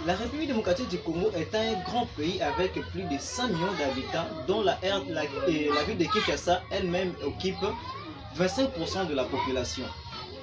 La République démocratique du Congo est un grand pays avec plus de 100 millions d'habitants, dont la ville de Kinshasa elle-même occupe 25% de la population,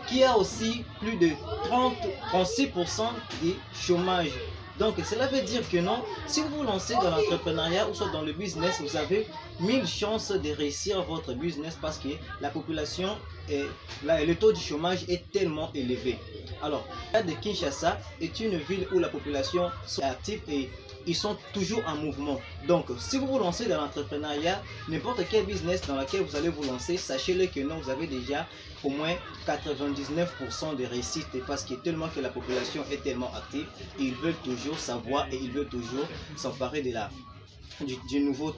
qui a aussi plus de 36% de chômage. Donc cela veut dire que non, si vous vous lancez dans l'entrepreneuriat ou soit dans le business, vous avez 1000 chances de réussir votre business parce que la population et le taux de chômage est tellement élevé. Alors, la ville de Kinshasa est une ville où la population est active et ils sont toujours en mouvement. Donc, si vous vous lancez dans l'entrepreneuriat, n'importe quel business dans lequel vous allez vous lancer, sachez-le que non, vous avez déjà au moins 99% de réussite parce que tellement que la population est tellement active, ils veulent toujours savoir et ils veulent toujours s'emparer de du nouveau.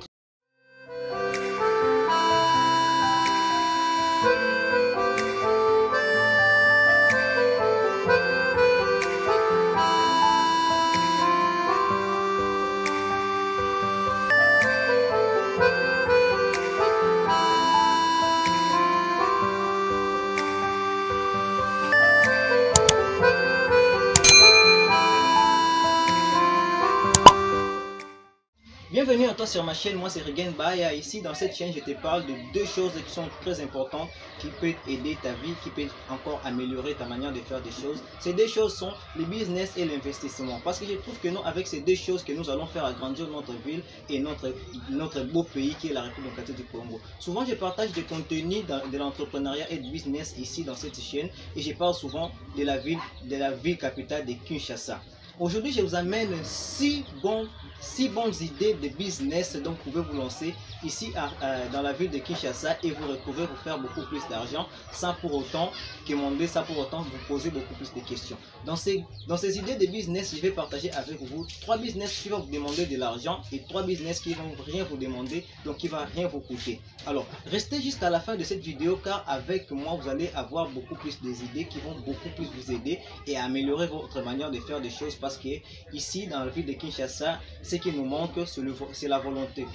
Bienvenue à toi sur ma chaîne, moi c'est Regain Baya. Ici dans cette chaîne je te parle de deux choses qui sont très importantes qui peuvent aider ta vie, qui peuvent encore améliorer ta manière de faire des choses. Ces deux choses sont le business et l'investissement. Parce que je trouve que non, avec ces deux choses que nous allons faire agrandir notre ville et notre beau pays qui est la République démocratique du Congo. Souvent je partage des contenus de l'entrepreneuriat et du business ici dans cette chaîne et je parle souvent de la ville capitale de Kinshasa. Aujourd'hui, je vous amène 6 bonnes idées de business dont vous pouvez vous lancer ici dans la ville de Kinshasa et vous pouvez vous faire beaucoup plus d'argent sans pour autant demander, sans pour autant vous poser beaucoup plus de questions. Dans ces idées de business, je vais partager avec vous 3 business qui vont vous demander de l'argent et 3 business qui vont rien vous demander, donc qui ne va rien vous coûter. Alors, restez jusqu'à la fin de cette vidéo car avec moi, vous allez avoir beaucoup plus d'idées qui vont beaucoup plus vous aider et améliorer votre manière de faire des choses. Parce que ici dans la ville de Kinshasa, ce qui nous manque, c'est la volonté.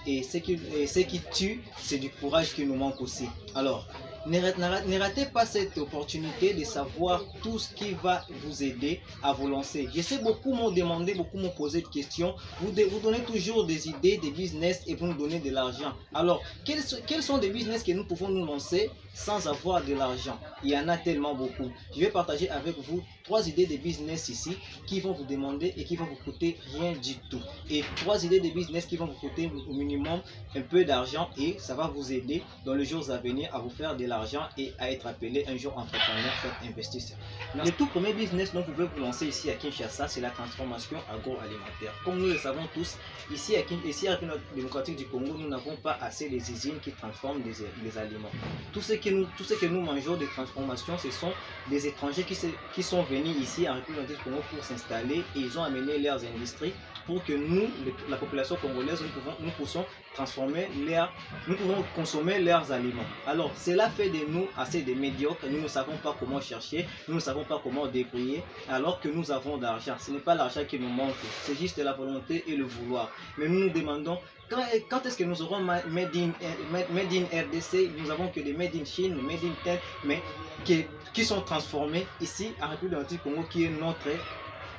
Et ce qui tue, c'est du courage qui nous manque aussi. Alors, ne ratez pas cette opportunité de savoir tout ce qui va vous aider à vous lancer. Je sais, beaucoup m'ont demandé, beaucoup m'ont posé de questions. Vous donnez toujours des idées, des business et vous nous donnez de l'argent. Alors, quels sont des business que nous pouvons nous lancer sans avoir de l'argent? Il y en a tellement beaucoup. Je vais partager avec vous 3 idées de business ici qui vont vous demander et qui vont vous coûter rien du tout. Et 3 idées de business qui vont vous coûter au minimum un peu d'argent et ça va vous aider dans les jours à venir à vous faire de l'argent et à être appelé un jour entrepreneur, investisseur. Le tout premier business dont vous pouvez vous lancer ici à Kinshasa, c'est la transformation agroalimentaire. Comme nous le savons tous, ici à la République démocratique du Congo, nous n'avons pas assez des usines qui transforment les aliments. Tout ce que nous mangeons de transformation, ce sont des étrangers qui sont venus ici en République démocratique du Congo pour s'installer et ils ont amené leurs industries pour que nous, la population congolaise, nous puissions consommer leurs aliments. Alors, cela fait de nous assez de médiocres. Nous ne savons pas comment chercher, nous ne savons pas comment débrouiller, alors que nous avons de l'argent. Ce n'est pas l'argent qui nous manque, c'est juste la volonté et le vouloir. Mais nous nous demandons, quand est-ce que nous aurons made in RDC? Nous avons que des made in Chine, made in Inde, mais qui sont transformés ici en République démocratique du Congo,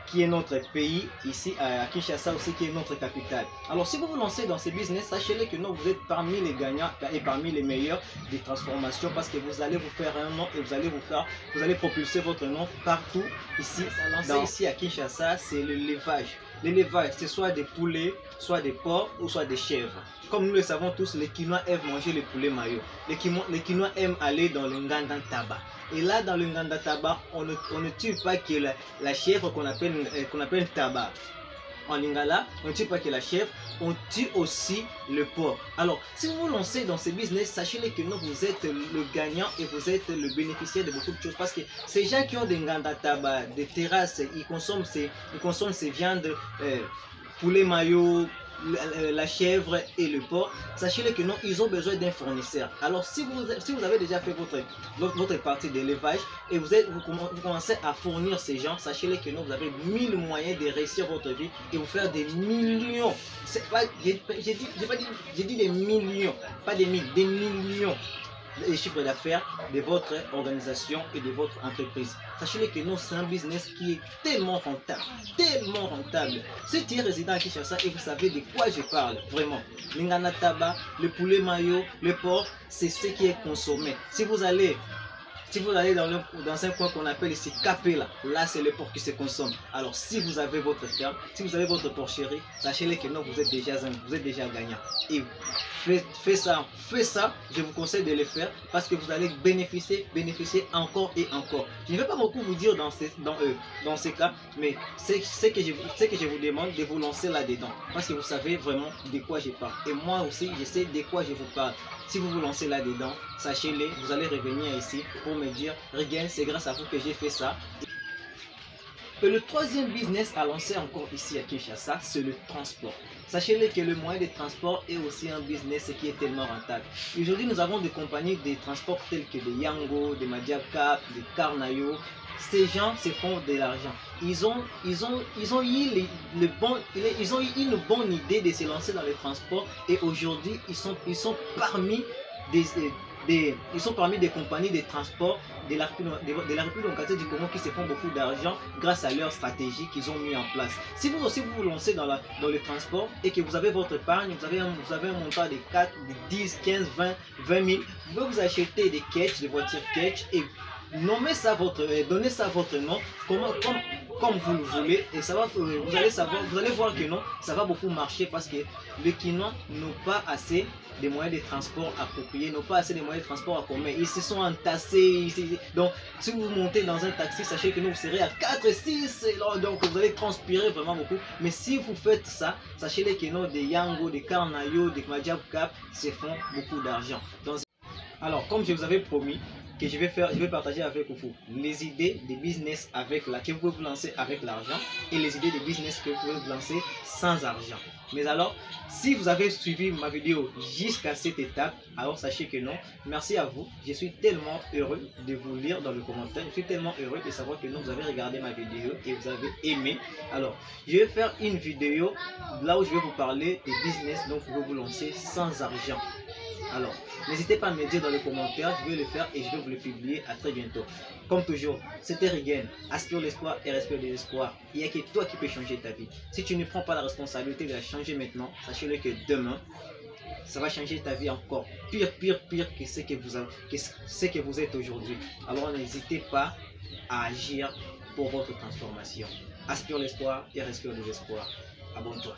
qui est notre pays, ici à Kinshasa aussi, qui est notre capitale. Alors si vous vous lancez dans ces business, sachez-le que non, vous êtes parmi les gagnants et parmi les meilleurs des transformations parce que vous allez vous faire un nom et vous allez propulser votre nom partout ici. Ici à Kinshasa, c'est le levage. L'élevage, c'est soit des poulets, soit des porcs ou soit des chèvres. Comme nous le savons tous, les Kinois aiment manger le poulet mayo. Les Kinois aiment aller dans le nganda tabac. Et là, dans le nganda tabac, on ne tue pas que la chèvre qu'on appelle tabac. En lingala, on ne tue pas que la chèvre, on tue aussi le porc. Alors, si vous vous lancez dans ce business, sachez-le que non, vous êtes le gagnant et vous êtes le bénéficiaire de beaucoup de choses. Parce que ces gens qui ont des nganda tabac, des terrasses, ils consomment ces viandes, poulet mayo, la chèvre et le porc. Sachez-le que non, ils ont besoin d'un fournisseur. Alors si vous avez déjà fait votre partie d'élevage et vous commencez à fournir ces gens, sachez-le que non, vous avez 1000 moyens de réussir votre vie et vous faire des millions. J'ai dit des millions, pas des 1000, des millions. le chiffre d'affaires de votre organisation et de votre entreprise. Sachez que nous, c'est un business qui est tellement rentable, tellement rentable. Si tu es résident à Kinshasa et vous savez de quoi je parle, vraiment, l'ingana tabac, le poulet mayo, le porc, c'est ce qui est consommé. Si vous allez dans un coin qu'on appelle ici Capé, là c'est le porc qui se consomme. Alors si vous avez votre ferme, si vous avez votre porcherie, sachez que non, vous êtes déjà gagnant. Et faites ça, je vous conseille de le faire parce que vous allez bénéficier encore et encore. Je ne vais pas beaucoup vous dire dans ces cas, mais c'est ce que je vous demande de vous lancer là-dedans parce que vous savez vraiment de quoi je parle. Et moi aussi, je sais de quoi je vous parle. Si vous vous lancez là-dedans, sachez-le, vous allez revenir ici pour me dire, regarde, c'est grâce à vous que j'ai fait ça. Et le troisième business à lancer encore ici à Kinshasa, c'est le transport. Sachez-le que le moyen de transport est aussi un business qui est tellement rentable. Aujourd'hui, nous avons des compagnies de transport telles que des Yango, des Madiaka, des Carnayo. Ces gens se font de l'argent. Ils ont eu une bonne idée de se lancer dans le transport et aujourd'hui, ils sont parmi des compagnies de transport de la République démocratique du Congo qui se font beaucoup d'argent grâce à leur stratégie qu'ils ont mis en place. Si vous aussi vous lancez dans le transport et que vous avez votre épargne, vous avez un montant de 4, de 10, 15, 20 000, vous pouvez vous acheter des catch, des voitures catch et donnez ça votre nom comme vous le voulez et ça va, vous allez voir que non, ça va beaucoup marcher parce que les Kinois n'ont pas assez de moyens de transport appropriés, n'ont pas assez de moyens de transport en commun. Ils se sont entassés. Donc, si vous montez dans un taxi, sachez que nous, vous serez à 4, 6, donc vous allez transpirer vraiment beaucoup. Mais si vous faites ça, sachez que non, des Yango, des Carnayo, des Madjab Cap se font beaucoup d'argent. Alors, comme je vous avais promis, que je vais partager avec vous les idées de business que vous pouvez vous lancer avec l'argent et les idées de business que vous pouvez vous lancer sans argent. Mais alors, si vous avez suivi ma vidéo jusqu'à cette étape, alors sachez que non, merci à vous. Je suis tellement heureux de vous lire dans le commentaire. Je suis tellement heureux de savoir que non, vous avez regardé ma vidéo et vous avez aimé. Alors, je vais faire une vidéo là où je vais vous parler des business dont vous pouvez vous lancer sans argent. Alors, n'hésitez pas à me dire dans les commentaires, je vais le faire et je vais vous le publier à très bientôt. Comme toujours, c'était Rigen, aspire l'espoir et respire de l'espoir. Il n'y a que toi qui peux changer ta vie. Si tu ne prends pas la responsabilité de la changer maintenant, sachez-le que demain, ça va changer ta vie encore pire que ce que vous êtes aujourd'hui. Alors n'hésitez pas à agir pour votre transformation. Aspire l'espoir et respire de l'espoir. Abonne-toi.